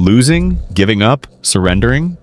Losing, giving up, surrendering?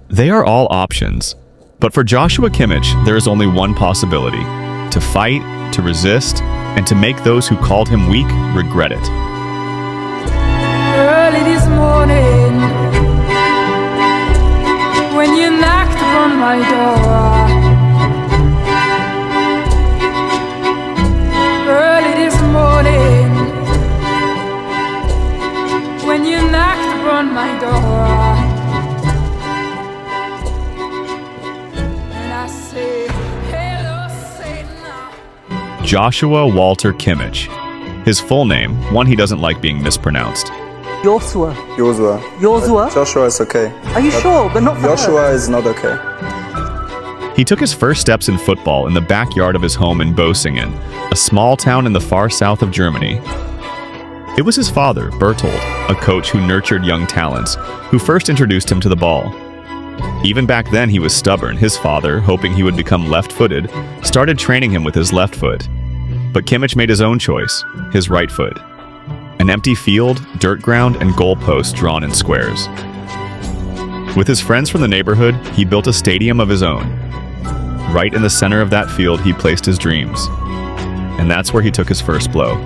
They are all options. But for Joshua Kimmich, there is only one possibility: to fight, to resist, and to make those who called him weak regret it. Early this morning, when you knocked upon my door, early this morning, when you knocked upon my door, and I say, hello, Satan. Joshua Walter Kimmich. His full name, one he doesn't like being mispronounced. Joshua. Joshua is okay. Are you sure? But not for Joshua is not okay. He took his first steps in football in the backyard of his home in Bösingen, a small town in the far south of Germany. It was his father, Bertold, a coach who nurtured young talents, who first introduced him to the ball. Even back then he was stubborn. His father, hoping he would become left-footed, started training him with his left foot. But Kimmich made his own choice, his right foot. An empty field, dirt ground, and goalposts drawn in squares. With his friends from the neighborhood, he built a stadium of his own. Right in the center of that field, he placed his dreams. And that's where he took his first blow.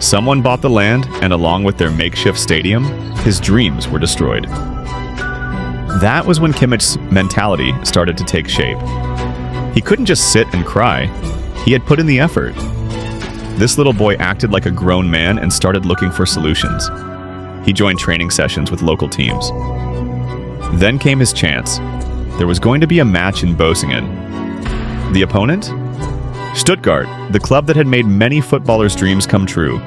Someone bought the land, and along with their makeshift stadium, his dreams were destroyed. That was when Kimmich's mentality started to take shape. He couldn't just sit and cry. He had put in the effort. This little boy acted like a grown man and started looking for solutions. He joined training sessions with local teams. Then came his chance. There was going to be a match in Bösingen. The opponent? Stuttgart, the club that had made many footballers' dreams come true.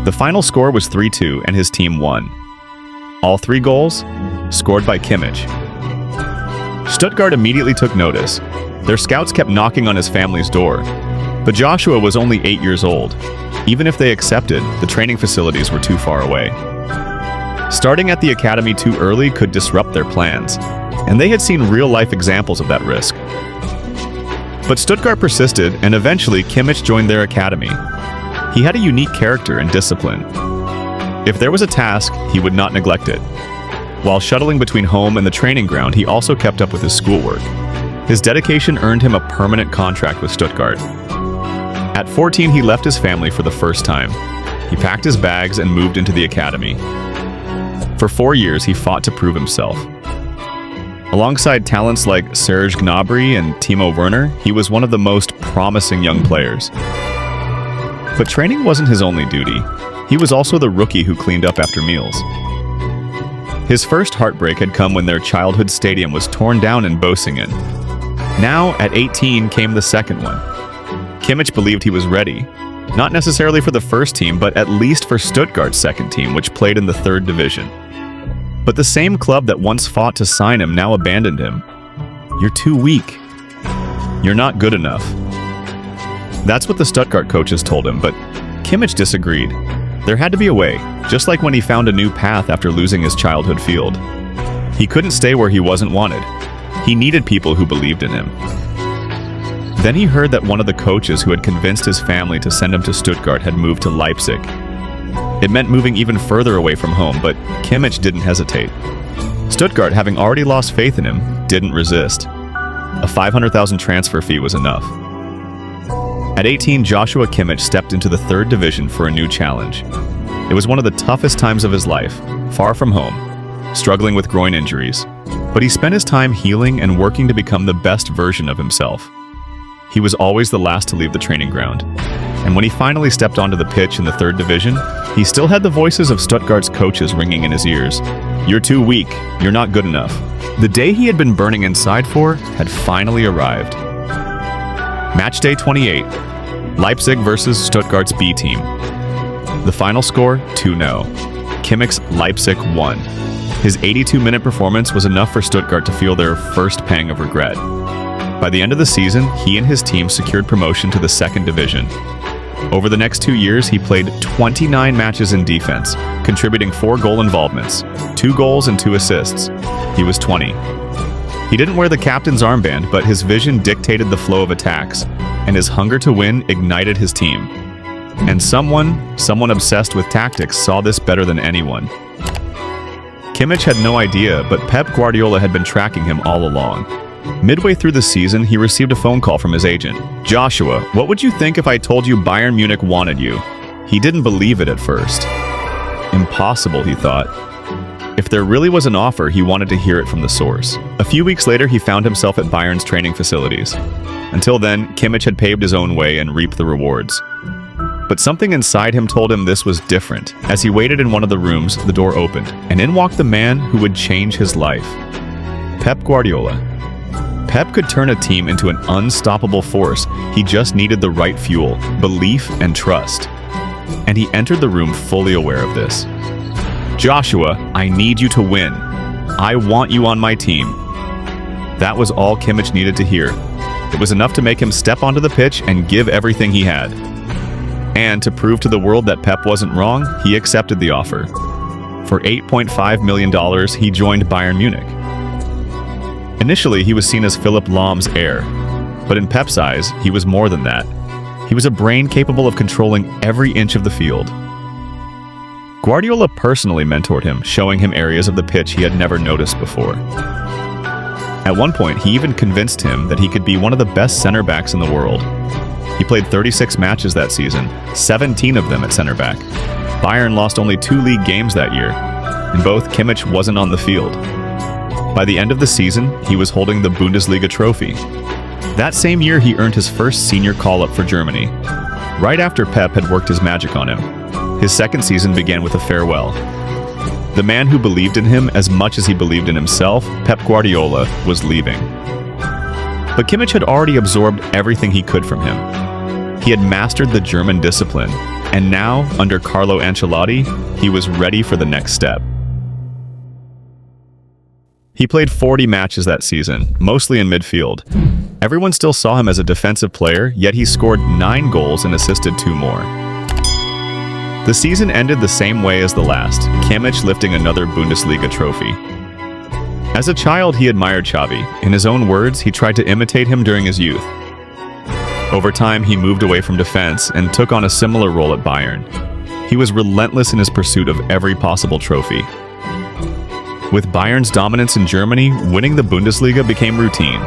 The final score was 3-2 and his team won. All 3 goals scored by Kimmich. Stuttgart immediately took notice. Their scouts kept knocking on his family's door. But Joshua was only 8 years old. Even if they accepted, the training facilities were too far away. Starting at the academy too early could disrupt their plans, and they had seen real-life examples of that risk. But Stuttgart persisted, and eventually Kimmich joined their academy. He had a unique character and discipline. If there was a task, he would not neglect it. While shuttling between home and the training ground, he also kept up with his schoolwork. His dedication earned him a permanent contract with Stuttgart. At 14, he left his family for the first time. He packed his bags and moved into the academy. For 4 years, he fought to prove himself. Alongside talents like Serge Gnabry and Timo Werner, he was one of the most promising young players. But training wasn't his only duty. He was also the rookie who cleaned up after meals. His first heartbreak had come when their childhood stadium was torn down in Bösingen. Now, at 18, came the second one. Kimmich believed he was ready, not necessarily for the first team, but at least for Stuttgart's second team, which played in the 3rd division. But the same club that once fought to sign him now abandoned him. You're too weak. You're not good enough. That's what the Stuttgart coaches told him, but Kimmich disagreed. There had to be a way, just like when he found a new path after losing his childhood field. He couldn't stay where he wasn't wanted. He needed people who believed in him. Then he heard that one of the coaches who had convinced his family to send him to Stuttgart had moved to Leipzig. It meant moving even further away from home, but Kimmich didn't hesitate. Stuttgart, having already lost faith in him, didn't resist. A 500,000 transfer fee was enough. At 18, Joshua Kimmich stepped into the 3rd division for a new challenge. It was one of the toughest times of his life, far from home, struggling with groin injuries. But he spent his time healing and working to become the best version of himself. He was always the last to leave the training ground. And when he finally stepped onto the pitch in the 3rd division, he still had the voices of Stuttgart's coaches ringing in his ears. You're too weak. You're not good enough. The day he had been burning inside for had finally arrived. Match day 28, Leipzig versus Stuttgart's B team. The final score, 2-0. Kimmich's Leipzig won. His 82-minute performance was enough for Stuttgart to feel their first pang of regret. By the end of the season, he and his team secured promotion to the 2nd division. Over the next 2 years, he played 29 matches in defense, contributing 4 goal involvements, 2 goals and 2 assists. He was 20. He didn't wear the captain's armband, but his vision dictated the flow of attacks, and his hunger to win ignited his team. And someone obsessed with tactics saw this better than anyone. Kimmich had no idea, but Pep Guardiola had been tracking him all along. Midway through the season, he received a phone call from his agent. "Joshua, what would you think if I told you Bayern Munich wanted you?" He didn't believe it at first. Impossible, he thought. If there really was an offer, he wanted to hear it from the source. A few weeks later, he found himself at Bayern's training facilities. Until then, Kimmich had paved his own way and reaped the rewards. But something inside him told him this was different. As he waited in one of the rooms, the door opened, and in walked the man who would change his life. Pep Guardiola. Pep could turn a team into an unstoppable force. He just needed the right fuel, belief, and trust. And he entered the room fully aware of this. "Joshua, I need you to win. I want you on my team." That was all Kimmich needed to hear. It was enough to make him step onto the pitch and give everything he had. And to prove to the world that Pep wasn't wrong, he accepted the offer. For $8.5 million, he joined Bayern Munich. Initially, he was seen as Philipp Lahm's heir, but in Pep's eyes, he was more than that. He was a brain capable of controlling every inch of the field. Guardiola personally mentored him, showing him areas of the pitch he had never noticed before. At one point, he even convinced him that he could be one of the best center backs in the world. He played 36 matches that season, 17 of them at center back. Bayern lost only 2 league games that year. In both, Kimmich wasn't on the field. By the end of the season, he was holding the Bundesliga trophy. That same year, he earned his first senior call-up for Germany, right after Pep had worked his magic on him. His second season began with a farewell. The man who believed in him as much as he believed in himself, Pep Guardiola, was leaving. But Kimmich had already absorbed everything he could from him. He had mastered the German discipline, and now, under Carlo Ancelotti, he was ready for the next step. He played 40 matches that season, mostly in midfield. Everyone still saw him as a defensive player, yet he scored 9 goals and assisted 2 more. The season ended the same way as the last, Kimmich lifting another Bundesliga trophy. As a child, he admired Xavi. In his own words, he tried to imitate him during his youth. Over time, he moved away from defense and took on a similar role at Bayern. He was relentless in his pursuit of every possible trophy. With Bayern's dominance in Germany, winning the Bundesliga became routine.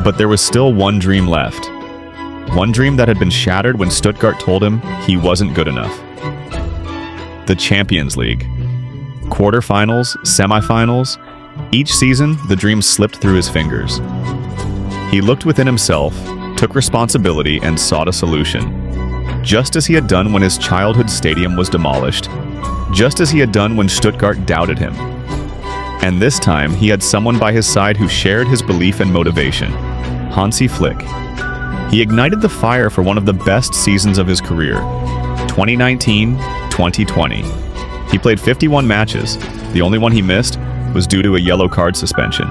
But there was still one dream left. One dream that had been shattered when Stuttgart told him he wasn't good enough. The Champions League. Quarterfinals, semifinals. Each season, the dream slipped through his fingers. He looked within himself, took responsibility, and sought a solution. Just as he had done when his childhood stadium was demolished. Just as he had done when Stuttgart doubted him. And this time, he had someone by his side who shared his belief and motivation. Hansi Flick. He ignited the fire for one of the best seasons of his career. 2019-2020. He played 51 matches. The only one he missed was due to a yellow card suspension.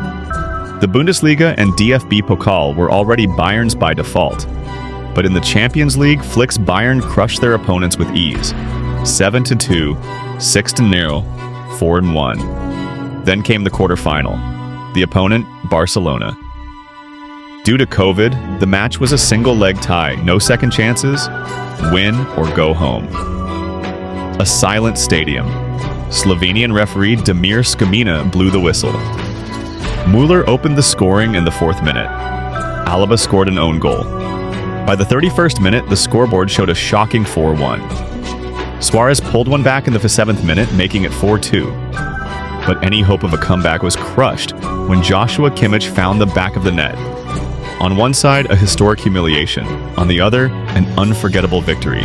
The Bundesliga and DFB Pokal were already Bayern's by default. But in the Champions League, Flick's Bayern crushed their opponents with ease. 7-2, 6-0, 4-1. Then came the quarterfinal. The opponent, Barcelona. Due to COVID, the match was a single-leg tie, no second chances, win or go home. A silent stadium. Slovenian referee Damir Skamina blew the whistle. Müller opened the scoring in the 4th minute. Alaba scored an own goal. By the 31st minute, the scoreboard showed a shocking 4-1. Suarez pulled one back in the 7th minute, making it 4-2. But any hope of a comeback was crushed when Joshua Kimmich found the back of the net. On one side, a historic humiliation. On the other, an unforgettable victory.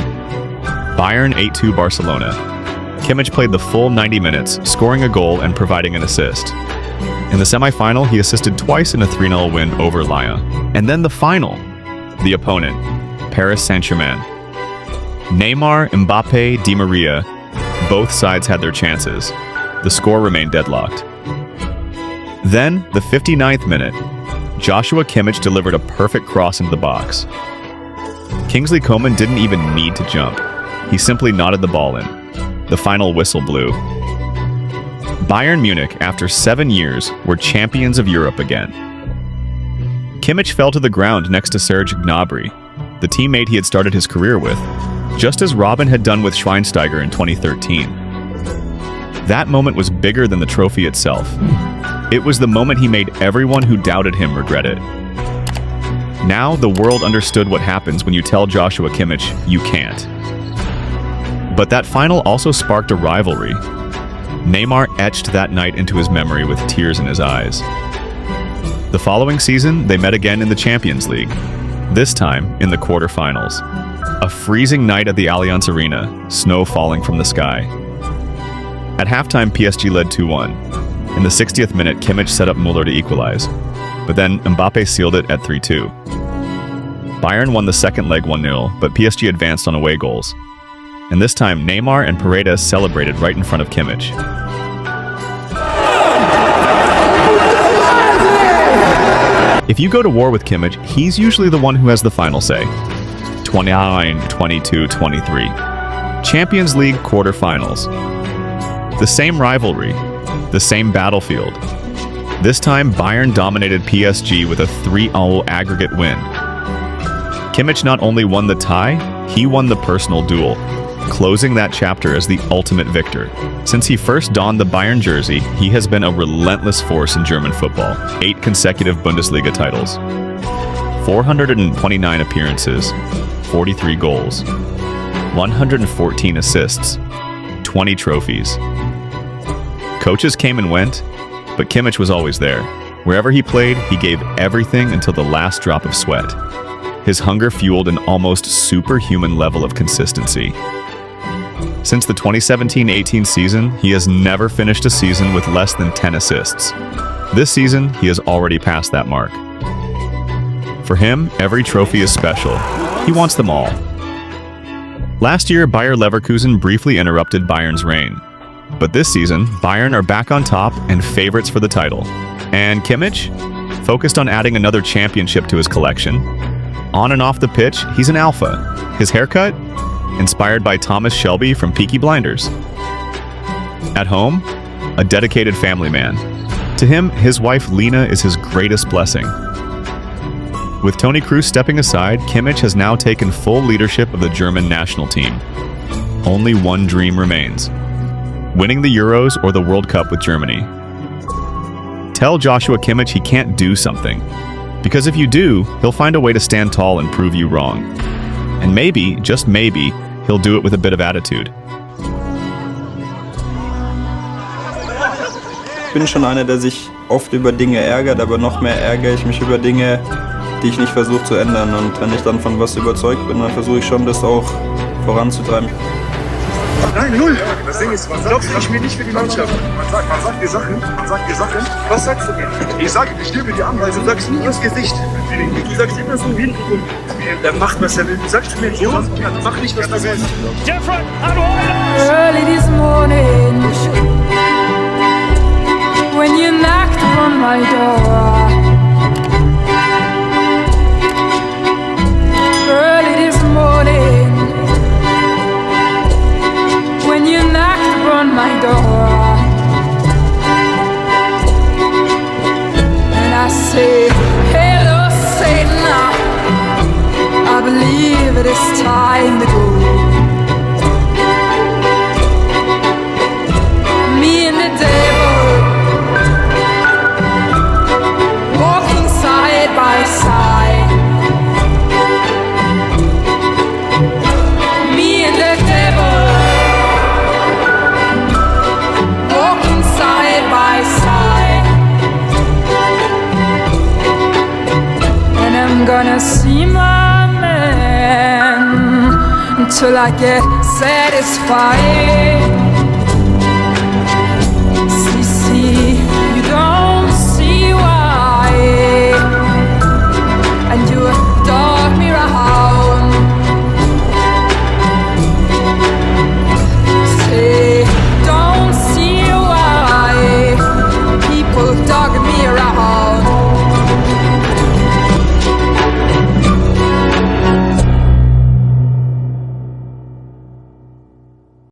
Bayern 8-2 Barcelona. Kimmich played the full 90 minutes, scoring a goal and providing an assist. In the semi-final, he assisted twice in a 3-0 win over Lyon. And then the final. The opponent, Paris Saint-Germain. Neymar, Mbappe, Di Maria, both sides had their chances. The score remained deadlocked. Then, the 59th minute, Joshua Kimmich delivered a perfect cross into the box. Kingsley Coman didn't even need to jump. He simply nodded the ball in. The final whistle blew. Bayern Munich, after 7 years, were champions of Europe again. Kimmich fell to the ground next to Serge Gnabry, the teammate he had started his career with. just as Robin had done with Schweinsteiger in 2013. That moment was bigger than the trophy itself. It was the moment he made everyone who doubted him regret it. Now the world understood what happens when you tell Joshua Kimmich you can't. But that final also sparked a rivalry. Neymar etched that night into his memory with tears in his eyes. The following season, they met again in the Champions League, this time in the quarterfinals. A freezing night at the Allianz Arena, snow falling from the sky. At halftime, PSG led 2-1. In the 60th minute, Kimmich set up Müller to equalize, but then Mbappe sealed it at 3-2. Bayern won the second leg 1-0, but PSG advanced on away goals. And this time, Neymar and Paredes celebrated right in front of Kimmich. If you go to war with Kimmich, he's usually the one who has the final say. 29, 22, 23. Champions League quarterfinals. The same rivalry, the same battlefield. This time, Bayern dominated PSG with a 3-0 aggregate win. Kimmich not only won the tie, he won the personal duel, closing that chapter as the ultimate victor. Since he first donned the Bayern jersey, he has been a relentless force in German football. 8 consecutive Bundesliga titles, 429 appearances, 43 goals, 114 assists, 20 trophies. Coaches came and went, but Kimmich was always there. Wherever he played, he gave everything until the last drop of sweat. His hunger fueled an almost superhuman level of consistency. Since the 2017-18 season, he has never finished a season with less than 10 assists. This season, he has already passed that mark. For him, every trophy is special. He wants them all. Last year, Bayer Leverkusen briefly interrupted Bayern's reign. But this season, Bayern are back on top and favorites for the title. And Kimmich? Focused on adding another championship to his collection. On and off the pitch, he's an alpha. His haircut? Inspired by Thomas Shelby from Peaky Blinders. At home? A dedicated family man. To him, his wife Lena is his greatest blessing. With Toni Kroos stepping aside, Kimmich has now taken full leadership of the German national team. Only one dream remains: winning the Euros or the World Cup with Germany. Tell Joshua Kimmich he can't do something, because if you do, he'll find a way to stand tall and prove you wrong. And maybe, just maybe, he'll do it with a bit of attitude. Ich bin schon einer, der sich oft über Dinge ärgert, aber noch mehr ärgere ich mich über Dinge, die ich nicht versuche zu ändern. Und wenn ich dann von was überzeugt bin, dann versuche ich schon, das auch voranzutreiben. Nein, null. Das Ding ist, glaubst du, ich spiele nicht für die Mannschaft. Man sagt dir Sachen. Was sagst du mir? Ich stimme dir an, weil du sagst nie ins Gesicht. Du sagst immer so hinten. Der macht, was er will. Du sagst mir nicht, mach nicht, was du willst. Early this morning, when you knocked on my door. Early this morning, when you knocked on my door. And I say, hello Satan, I believe it is time to go. Me and the devil, walking side by side. Me and the devil, walking side by side. And I'm gonna see my man until I get satisfied.